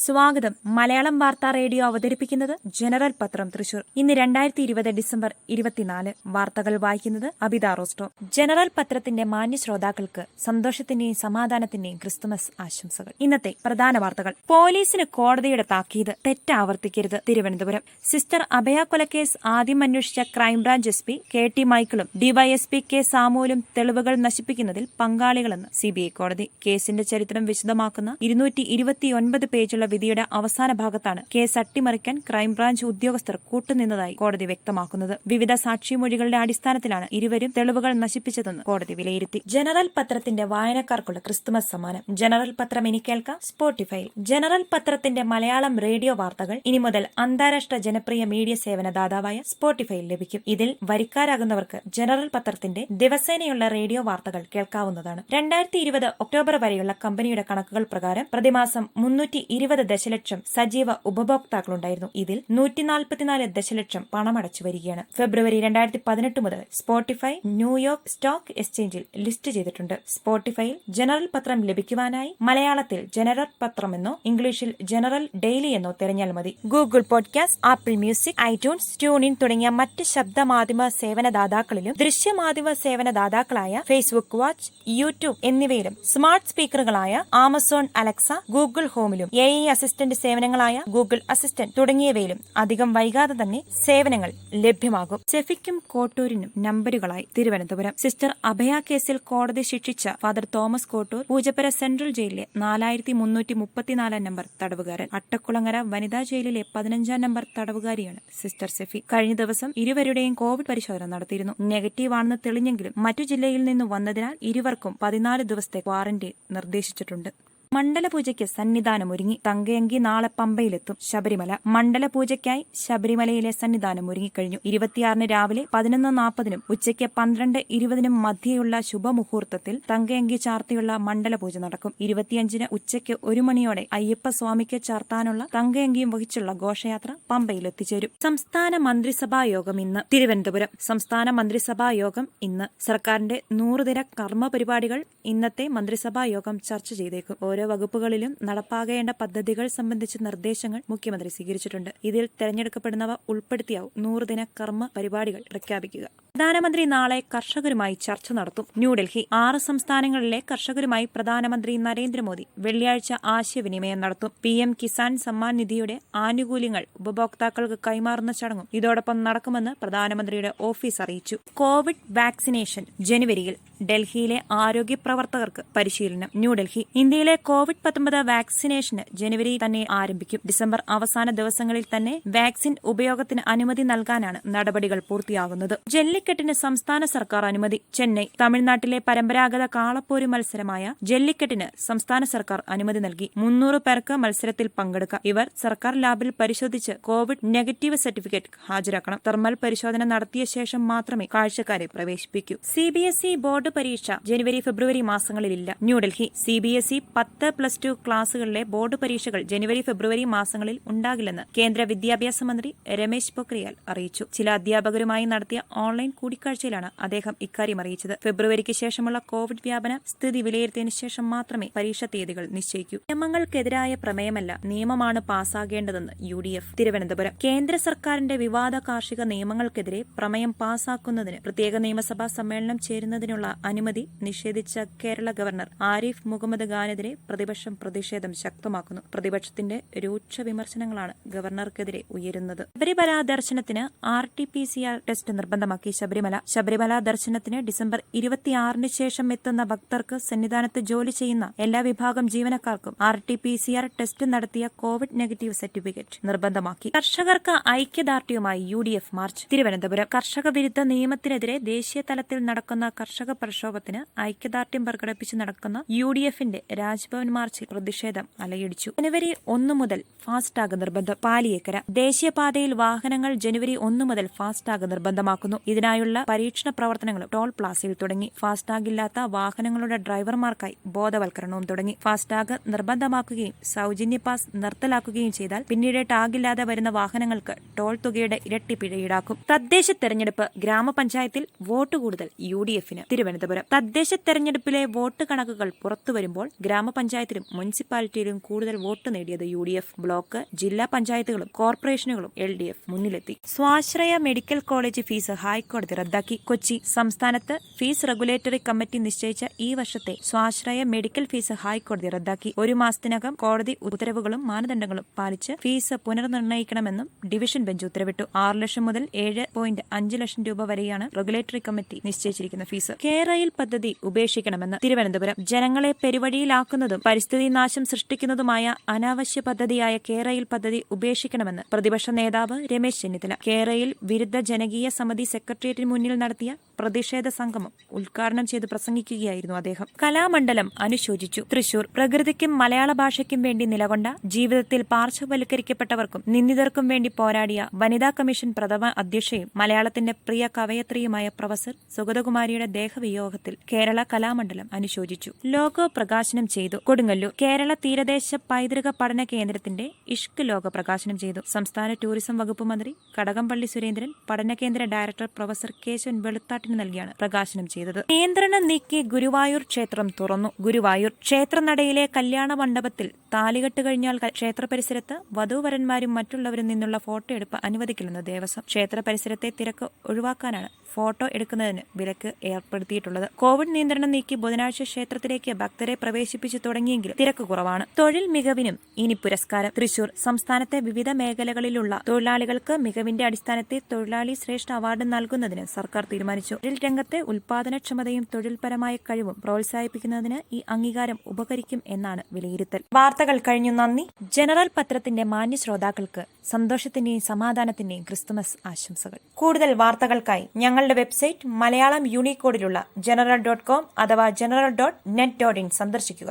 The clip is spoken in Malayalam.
സ്വാഗതം. മലയാളം വാർത്താ റേഡിയോ അവതരിപ്പിക്കുന്നത് ജനറൽ പത്രം തൃശൂർ. ഇന്ന് 2020 ഡിസംബർ 24. വാർത്തകൾ വായിക്കുന്നത് അബിത റോസ്റ്റോ. ജനറൽ പത്രത്തിന്റെ മാന്യ ശ്രോതാക്കൾക്ക് സന്തോഷത്തിന്റെയും സമാധാനത്തിന്റെയും ക്രിസ്തുമസ് ആശംസകൾ. ഇന്നത്തെ പ്രധാന വാർത്തകൾ. പോലീസിന് കോടതിയുടെ താക്കീത്, തെറ്റാവർത്തിക്കരുത്. തിരുവനന്തപുരം. സിസ്റ്റർ അഭയ കൊലക്കേസ് ആദ്യം അന്വേഷിച്ച crime branch SP KT മൈക്കിളും DYSP K സാമുവലും തെളിവുകൾ നശിപ്പിക്കുന്നതിൽ പങ്കാളികളെന്ന് CBI കോടതി. കേസിന്റെ ചരിത്രം വിശദമാക്കുന്ന 229 പേജുള്ള വിധിയുടെ അവസാന ഭാഗത്താണ് കേസ് അട്ടിമറിക്കാൻ ക്രൈംബ്രാഞ്ച് ഉദ്യോഗസ്ഥർ കൂട്ടുനിന്നതായി കോടതി വ്യക്തമാക്കുന്നത്. വിവിധ സാക്ഷിമൊഴികളുടെ അടിസ്ഥാനത്തിലാണ് ഇരുവരും തെളിവുകൾ നശിപ്പിച്ചതെന്ന് കോടതി വിലയിരുത്തി. ജനറൽ പത്രത്തിന്റെ വായനക്കാർക്കുള്ള ക്രിസ്തുമസ് സമ്മാനം. ജനറൽ പത്രം ഇനി കേൾക്കാം സ്പോട്ടിഫൈയിൽ. ജനറൽ പത്രത്തിന്റെ മലയാളം റേഡിയോ വാർത്തകൾ ഇനി മുതൽ അന്താരാഷ്ട്ര ജനപ്രിയ മീഡിയ സേവന ദാതാവായ സ്പോട്ടിഫൈയിൽ ലഭിക്കും. ഇതിൽ വരിക്കാരാകുന്നവർക്ക് ജനറൽ പത്രത്തിന്റെ ദിവസേനയുള്ള റേഡിയോ വാർത്തകൾ കേൾക്കാവുന്നതാണ്. 2020 ഒക്ടോബർ വരെയുള്ള കമ്പനിയുടെ കണക്കുകൾ പ്രകാരം പ്രതിമാസം 320 ദശലക്ഷം സജീവ ഉപഭോക്താക്കളുണ്ടായിരുന്നു. ഇതിൽ 144 ദശലക്ഷം പണമടച്ചു വരികയാണ്. ഫെബ്രുവരി 2018 മുതൽ സ്പോട്ടിഫൈ ന്യൂയോർക്ക് സ്റ്റോക്ക് എക്സ്ചേഞ്ചിൽ ലിസ്റ്റ് ചെയ്തിട്ടുണ്ട്. സ്പോട്ടിഫൈയിൽ ജനറൽ പത്രം ലഭിക്കുവാനായി മലയാളത്തിൽ ജനറൽ പത്രം എന്നോ ഇംഗ്ലീഷിൽ ജനറൽ ഡെയിലി എന്നോ തിരഞ്ഞാൽ മതി. Google podcast, Apple music, iTunes, TuneIn തുടങ്ങിയ മറ്റ് ശബ്ദമാധ്യമ സേവനദാതാക്കളിലും ദൃശ്യമാധ്യമ സേവനദാതാക്കളായ ഫേസ്ബുക്ക് വാച്ച്, യൂട്യൂബ് എന്നിവയിലും സ്മാർട്ട് സ്പീക്കറുകളായ ആമസോൺ അലക്സ, ഗൂഗിൾ ഹോമിലും AI അസിസ്റ്റന്റ് സേവനങ്ങളായ ഗൂഗിൾ അസിസ്റ്റന്റ് തുടങ്ങിയവയിലും അധികം വൈകാതെ തന്നെ സേവനങ്ങൾ ലഭ്യമാകും. സെഫിക്കും കോട്ടൂരിനും നമ്പരുകളായി. തിരുവനന്തപുരം. സിസ്റ്റർ അഭയ കേസിൽ കോടതി ശിക്ഷിച്ച father Thomas Kottoor Poojappura central ജയിലിലെ 4334 നമ്പർ തടവുകാരൻ. അട്ടക്കുളങ്ങര വനിതാ ജയിലിലെ 15 നമ്പർ തടവുകാരിയാണ് സിസ്റ്റർ സെഫി. കഴിഞ്ഞ ദിവസം ഇരുവരുടെയും കോവിഡ് പരിശോധന നടത്തിയിരുന്നു. നെഗറ്റീവ് ആണെന്ന് തെളിഞ്ഞെങ്കിലും മറ്റു ജില്ലയിൽ നിന്ന് വന്നതിനാൽ ഇരുവർക്കും 14 ദിവസത്തെ ക്വാറന്റൈൻ നിർദ്ദേശിച്ചിട്ടുണ്ട്. മണ്ഡലപൂജയ്ക്ക് സന്നിധാനമൊരുങ്ങി. തങ്കയങ്കി നാളെ പമ്പയിലെത്തും. ശബരിമല. മണ്ഡലപൂജയ്ക്കായി ശബരിമലയിലെ സന്നിധാനം ഒരുങ്ങിക്കഴിഞ്ഞു. 26 രാവിലെ 11:40 ഉച്ചയ്ക്ക് 12:20 മധ്യയുള്ള ശുഭമുഹൂർത്തത്തിൽ തങ്കയങ്കി ചാർത്തിയുള്ള മണ്ഡലപൂജ നടക്കും. 25 ഉച്ചയ്ക്ക് 1 മണിയോടെ അയ്യപ്പസ്വാമിക്ക് ചാർത്താനുള്ള തങ്കയങ്കിയും വഹിച്ചുള്ള ഘോഷയാത്ര പമ്പയിൽ എത്തിച്ചേരും. സംസ്ഥാന മന്ത്രിസഭാ യോഗം ഇന്ന്. തിരുവനന്തപുരം. സംസ്ഥാന മന്ത്രിസഭാ യോഗം ഇന്ന്. സർക്കാരിന്റെ 100 ദിന കർമ്മ പരിപാടികൾ ഇന്നത്തെ മന്ത്രിസഭാ യോഗം ചർച്ച ചെയ്തേക്കും. ഓരോ വകുപ്പുകളിലും നടപ്പാകേണ്ട പദ്ധതികൾ സംബന്ധിച്ച നിർദ്ദേശങ്ങൾ മുഖ്യമന്ത്രി സ്വീകരിച്ചിട്ടുണ്ട്. ഇതിൽ തെരഞ്ഞെടുക്കപ്പെടുന്നവ ഉൾപ്പെടുത്തിയാവും 100 ദിന കർമ്മ പരിപാടികൾ പ്രഖ്യാപിക്കുക. പ്രധാനമന്ത്രി നാളെ കർഷകരുമായി ചർച്ച നടത്തും. ന്യൂഡൽഹി. 6 സംസ്ഥാനങ്ങളിലെ കർഷകരുമായി പ്രധാനമന്ത്രി നരേന്ദ്രമോദി വെള്ളിയാഴ്ച ആശയവിനിമയം നടത്തും. PM കിസാൻ സമ്മാൻ നിധിയുടെ ആനുകൂല്യങ്ങൾ ഉപഭോക്താക്കൾക്ക് കൈമാറുന്ന ചടങ്ങും ഇതോടൊപ്പം നടക്കുമെന്ന് പ്രധാനമന്ത്രിയുടെ ഓഫീസ് അറിയിച്ചു. കോവിഡ് വാക്സിനേഷൻ ജനുവരിയിൽ. ഡൽഹിയിലെ ആരോഗ്യ പ്രവർത്തകർക്ക് പരിശീലനം. ന്യൂഡൽഹി. ഇന്ത്യയിലെ COVID-19 വാക്സിനേഷന് ജനുവരി തന്നെ ആരംഭിക്കും. ഡിസംബർ അവസാന ദിവസങ്ങളിൽ തന്നെ വാക്സിൻ ഉപയോഗത്തിന് അനുമതി നൽകാനാണ് നടപടികൾ പൂർത്തിയാകുന്നത്. ജല്ലിക്കെട്ടിന് സംസ്ഥാന സർക്കാർ അനുമതി. ചെന്നൈ. തമിഴ്നാട്ടിലെ പരമ്പരാഗത കാളപ്പോര് മത്സരമായ ജല്ലിക്കെട്ടിന് സംസ്ഥാന സർക്കാർ അനുമതി നൽകി. 300 പേർക്ക് മത്സരത്തിൽ പങ്കെടുക്കാം. ഇവർ സർക്കാർ ലാബിൽ പരിശോധിച്ച് കോവിഡ് നെഗറ്റീവ് സർട്ടിഫിക്കറ്റ് ഹാജരാക്കണം. തെർമൽ പരിശോധന നടത്തിയ ശേഷം മാത്രമേ കാഴ്ചക്കാരെ പ്രവേശിപ്പിക്കൂ. CBSE ബോർഡ് പരീക്ഷ ജനുവരി ഫെബ്രുവരി മാസങ്ങളിലില്ല. ന്യൂഡൽഹി. CBSE 10+2 ക്ലാസുകളിലെ ബോർഡ് പരീക്ഷകൾ ജനുവരി ഫെബ്രുവരി മാസങ്ങളിൽ ഉണ്ടാകില്ലെന്ന് കേന്ദ്ര വിദ്യാഭ്യാസ മന്ത്രി രമേശ് പൊക്രിയാൽ അറിയിച്ചു. ചില അധ്യാപകരുമായി നടത്തിയ ഓൺലൈൻ കൂടിക്കാഴ്ചയിലാണ് അദ്ദേഹം ഇക്കാര്യം അറിയിച്ചത്. ഫെബ്രുവരിക്ക് ശേഷമുള്ള കോവിഡ് വ്യാപന സ്ഥിതി വിലയിരുത്തിയതിനു ശേഷം മാത്രമേ പരീക്ഷാ തീയതികൾ നിശ്ചയിക്കൂ. നിയമങ്ങൾക്കെതിരായ പ്രമേയമല്ല, നിയമമാണ് പാസാകേണ്ടതെന്ന് UDF. തിരുവനന്തപുരം. കേന്ദ്ര സർക്കാരിന്റെ വിവാദ കാർഷിക നിയമങ്ങൾക്കെതിരെ പ്രമേയം പാസാക്കുന്നതിന് പ്രത്യേക നിയമസഭാ സമ്മേളനം ചേരുന്നതിനുള്ള അനുമതി നിഷേധിച്ച കേരള ഗവർണർ ആരിഫ് മുഹമ്മദ് ഖാനെതിരെ പ്രതിപക്ഷം പ്രതിഷേധം ശക്തമാക്കുന്നു. പ്രതിപക്ഷത്തിന്റെ രൂക്ഷ വിമർശനങ്ങളാണ് ഗവർണർക്കെതിരെ ഉയരുന്നത്. ശബരിമല ദർശനത്തിന് RT-PCR ടെസ്റ്റ് നിർബന്ധമാക്കി ശബരിമല ദർശനത്തിന് ഡിസംബർ 26 ശേഷം എത്തുന്ന ഭക്തർക്ക് സന്നിധാനത്ത് ജോലി ചെയ്യുന്ന എല്ലാ വിഭാഗം ജീവനക്കാർക്കും RT-PCR ടെസ്റ്റ് നടത്തിയ കോവിഡ് നെഗറ്റീവ് സർട്ടിഫിക്കറ്റ് നിർബന്ധമാക്കി. കർഷകർക്ക് ഐക്യദാർഢ്യവുമായി UDF മാർച്ച്. തിരുവനന്തപുരം. കർഷക വിരുദ്ധ നിയമത്തിനെതിരെ ദേശീയ തലത്തിൽ നടക്കുന്ന കർഷക പ്രക്ഷോഭത്തിന് ഐക്യദാർഢ്യം പ്രകടിപ്പിച്ച് നടക്കുന്ന UDFന്റെ രാജ്ഭവൻ മാർച്ചിൽ പ്രതിഷേധം അലയടിച്ചു. ജനുവരി 1 മുതൽ ഫാസ്ടാഗ് നിർബന്ധം. പാലിയേക്കര. ദേശീയപാതയിൽ വാഹനങ്ങൾ ജനുവരി 1 മുതൽ ഫാസ്ടാഗ് നിർബന്ധമാക്കുന്നു. ഇതിനായുള്ള പരീക്ഷണ പ്രവർത്തനങ്ങളും ടോൾ പ്ലാസയിൽ തുടങ്ങി. ഫാസ്ടാഗ് ഇല്ലാത്ത വാഹനങ്ങളുടെ ഡ്രൈവർമാർക്കായി ബോധവൽക്കരണവും തുടങ്ങി. ഫാസ്ടാഗ് നിർബന്ധമാക്കുകയും സൗജന്യ പാസ് നിർത്തലാക്കുകയും ചെയ്താൽ പിന്നീട് ടാഗില്ലാതെ വരുന്ന വാഹനങ്ങൾക്ക് ടോൾ തുകയുടെ ഇരട്ടി പിഴ ഈടാക്കും. തദ്ദേശ തെരഞ്ഞെടുപ്പ്. ഗ്രാമപഞ്ചായത്തിൽ വോട്ട് കൂടുതൽ UDFന്. തിരുവനന്തപുരം. തദ്ദേശ തെരഞ്ഞെടുപ്പിലെ വോട്ട് കണക്കുകൾ പുറത്തുവരുമ്പോൾ ഗ്രാമപഞ്ചായത്ത് പഞ്ചായത്തിലും മുനിസിപ്പാലിറ്റിയിലും കൂടുതൽ വോട്ട് നേടിയത് UDF. ബ്ലോക്ക്, ജില്ലാ പഞ്ചായത്തുകളും കോർപ്പറേഷനുകളും LDF മുന്നിലെത്തി. സ്വാശ്രയ മെഡിക്കൽ കോളേജ് ഫീസ് ഹൈക്കോടതി റദ്ദാക്കി. കൊച്ചി. സംസ്ഥാനത്ത് ഫീസ് റെഗുലേറ്ററി കമ്മിറ്റി നിശ്ചയിച്ച ഈ വർഷത്തെ സ്വാശ്രയ മെഡിക്കൽ ഫീസ് ഹൈക്കോടതി റദ്ദാക്കി. 1 മാസത്തിനകം കോടതി ഉത്തരവുകളും മാനദണ്ഡങ്ങളും പാലിച്ച് ഫീസ് പുനർനിർണ്ണയിക്കണമെന്നും ഡിവിഷൻ ബെഞ്ച് ഉത്തരവിട്ടു. 6 ലക്ഷം മുതൽ 7.5 ലക്ഷം രൂപ വരെയാണ് റെഗുലേറ്ററി കമ്മിറ്റി നിശ്ചയിച്ചിരിക്കുന്ന ഫീസ്. കേരയിൽ പദ്ധതി ഉപേക്ഷിക്കണമെന്ന് തിരുവനന്തപുരം. ജനങ്ങളെ പെരുവഴിയിലാക്കുന്നതും പരിസ്ഥിതി നാശം സൃഷ്ടിക്കുന്നതുമായ അനാവശ്യ പദ്ധതിയായ കേരയിൽ പദ്ധതി ഉപേക്ഷിക്കണമെന്ന് പ്രതിപക്ഷ നേതാവ് രമേശ് ചെന്നിത്തല കേരയിൽ വിരുദ്ധ ജനകീയ സമിതി സെക്രട്ടേറിയറ്റിന് മുന്നിൽ നടത്തിയ പ്രതിഷേധ സംഗമം ഉദ്ഘാടനം ചെയ്ത് പ്രസംഗിക്കുകയായിരുന്നു അദ്ദേഹം. കലാമണ്ഡലം അനുശോചിച്ചു. തൃശൂർ. പ്രകൃതിക്കും മലയാള ഭാഷയ്ക്കും വേണ്ടി നിലകൊണ്ട, ജീവിതത്തിൽ പാർശ്വവൽക്കരിക്കപ്പെട്ടവർക്കും നിന്ദിതർക്കും വേണ്ടി പോരാടിയ വനിതാ കമ്മീഷൻ പ്രഥമ അധ്യക്ഷയും മലയാളത്തിന്റെ പ്രിയ കവയത്രിയുമായ പ്രൊഫസർ സുഗതകുമാരിയുടെ ദേഹവിയോഗത്തിൽ കേരള കലാമണ്ഡലം അനുശോചിച്ചു. ലോഗോ പ്രകാശനം ചെയ്തു. കൊടുങ്ങല്ലൂർ. കേരള തീരദേശ പൈതൃക പഠന കേന്ദ്രത്തിന്റെ ഇഷ്ക് ലോഗോ പ്രകാശനം ചെയ്തു. സംസ്ഥാന ടൂറിസം വകുപ്പ് മന്ത്രി കടകംപള്ളി സുരേന്ദ്രൻ പഠനകേന്ദ്ര ഡയറക്ടർ പ്രൊഫസർ കേശവൻ വെളുത്താട്ടിന് നൽകിയാണ് പ്രകാശനം ചെയ്തത്. നിയന്ത്രണം നീക്കി ഗുരുവായൂർ ക്ഷേത്രം തുറന്നു. ഗുരുവായൂർ ക്ഷേത്രനടയിലെ കല്യാണ മണ്ഡപത്തിൽ താലികെട്ട് കഴിഞ്ഞാൽ ക്ഷേത്ര പരിസരത്ത് വധൂവരന്മാരും മറ്റുള്ളവരിൽ നിന്നുള്ള ഫോട്ടോ എടുപ്പ് അനുവദിക്കില്ലെന്ന് ദേവസ്വം. ക്ഷേത്ര പരിസരത്തെ തിരക്ക് ഒഴിവാക്കാനാണ് ഫോട്ടോ എടുക്കുന്നതിന് വിലക്ക് ഏർപ്പെടുത്തിയിട്ടുള്ളത്. കോവിഡ് നിയന്ത്രണം നീക്കി ബുധനാഴ്ച ക്ഷേത്രത്തിലേക്ക് ഭക്തരെ പ്രവേശിപ്പിച്ചു തുടങ്ങിയെങ്കിലും തിരക്ക് കുറവാണ്. തൊഴിൽ മികവിനും ഇനി പുരസ്കാരം. തൃശൂർ. സംസ്ഥാനത്തെ വിവിധ മേഖലകളിലുള്ള തൊഴിലാളികൾക്ക് മികവിന്റെ അടിസ്ഥാനത്തിൽ തൊഴിലാളി ശ്രേഷ്ഠ അവാർഡ് നൽകുന്നതിന് സർക്കാർ തീരുമാനിച്ചു. തൊഴിൽ രംഗത്തെ ഉൽപാദനക്ഷമതയും തൊഴിൽപരമായ കഴിവും പ്രോത്സാഹിപ്പിക്കുന്നതിന് ഈ അംഗീകാരം ഉപകരിക്കും എന്നാണ് വിലയിരുത്തൽ. വാർത്തകൾ കഴിഞ്ഞു. നന്ദി. ജനറൽ പത്രത്തിന്റെ മാന്യ ശ്രോതാക്കൾക്ക് സന്തോഷത്തിന്റെയും സമാധാനത്തിന്റെയും ക്രിസ്തുമസ് ആശംസകൾ. കൂടുതൽ വാർത്തകൾക്കായി ഞങ്ങളുടെ വെബ്സൈറ്റ് മലയാളം യൂണിക്കോഡിലുള്ള general.com അഥവാ general.net.in സന്ദർശിക്കുക.